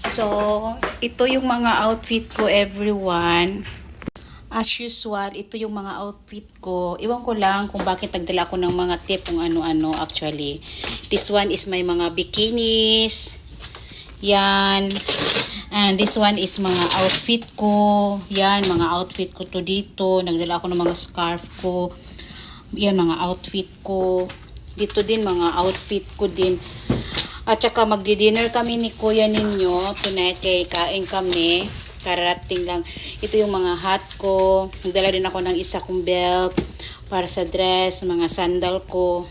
So, ito yung mga outfit ko, everyone. As usual, ito yung mga outfit ko. Iwan ko lang kung bakit nagdala ko ng mga tip kung ano-ano actually. This one is may mga bikinis. Yan. And this one is mga outfit ko. Yan, mga outfit ko to dito. Nagdala ako ng mga scarf ko. Yan, mga outfit ko. Dito din, mga outfit ko din. At saka magdi-dinner kami ni kuya ninyo. Tonight kay kain kami. Karating lang. Ito yung mga hat ko. Nagdala din ako ng isa kong belt para sa dress, mga sandal ko.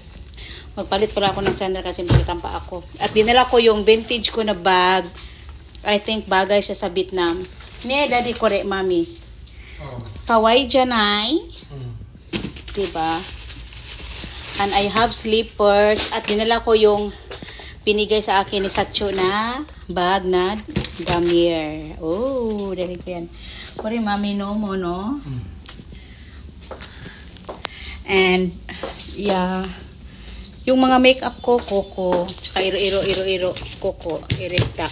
Magpalit pala ako ng sandal kasi magtampa ako. At dinala ko yung vintage ko na bag. I think bagay siya sa Vietnam. Ne, daddy kore, mami. Kawaii janay. Diba? And I have slippers. At dinala ko yung pinigay sa akin ni Satcho na bag na damier. Oh, dali ko yan. Kore, mami, no mo, no? And, yeah. Yung mga makeup ko, Coco. Tsaka iro, Coco. Erecta.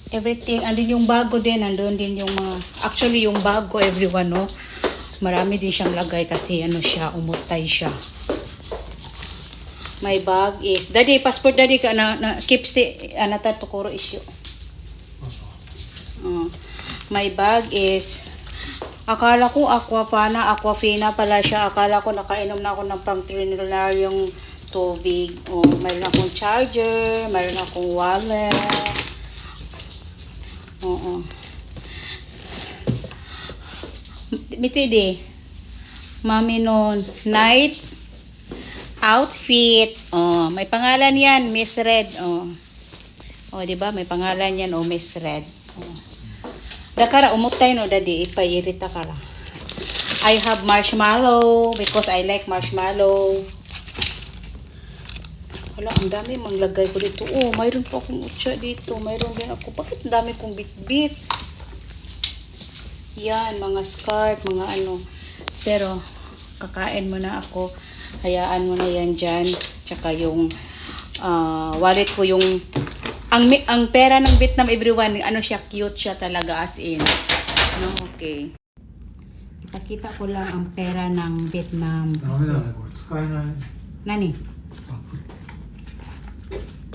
Everything. Andun yung bago din. Andun din yung mga... Actually, yung bago, everyone, no? Marami din siyang lagay kasi ano siya, umutay siya. My bag is... Daddy, passport, daddy ka na keep si... Anata, tukuro issue. My bag is... Akala ko aquafina pala siya. Akala ko nakainom na ako ng pang-trinaryong tubig. Oh, mayroon akong charger, mayroon akong wallet. Oo. Mitidi. Mami no night outfit. Oh, may pangalan yan, Miss Red. Oh. Oh, di ba? May pangalan yan, oh, Miss Red. Oh. Dakara umutay no daddy, ipayirita kara. I have marshmallow because I like marshmallow. Wala, ang dami manglagay ko dito. Oh, mayroon pa akong utsa dito. Mayroon din ako. Bakit ang dami kong bit-bit? Yan, mga scarf, mga ano. Pero, kakain mo na ako. Hayaan mo na yan dyan. Tsaka yung wallet ko yung ang pera ng Vietnam, everyone, ano siya, cute siya talaga as in. No, okay. Ipakita ko lang ang pera ng Vietnam. Nani?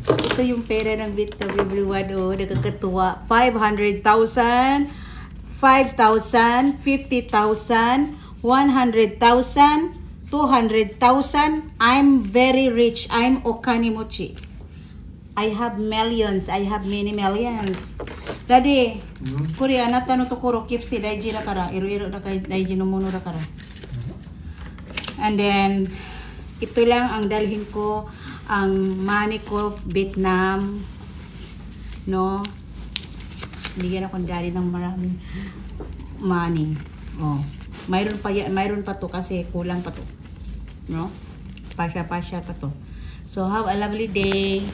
Ito yung pera ng Vietnam, everyone. Oh, nagkakatuwa. 500,000, 5,000, 50,000, 100,000, 200,000. I'm very rich. I'm Okanimochi. I have millions. I have many millions. Daddy, kuri anata no tokoro kipsi daiji da kara. Iro-iro da kay daiji no mono da kara. And then, ito lang ang dalhin ko. Ang money ko, Vietnam. No? Bigyan ako ng daddy ng maraming money. Oh. Mayroon pa to kasi kulang pa to. No? Pasya-pasya pa to. So, have a lovely day.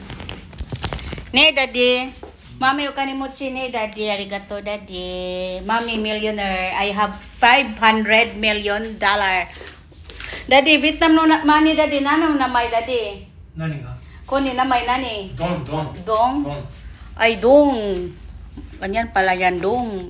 Ne, daddy. Mami, ukanimuchi ne, daddy. Arigato, daddy. Mami, millionaire. I have $500 million. Daddy, Vietnam no money, daddy. Nano na may, daddy? Nani ka? Kuni na may nani? Dong. Dong? Ay, dong. Ganyan pala yan, dong.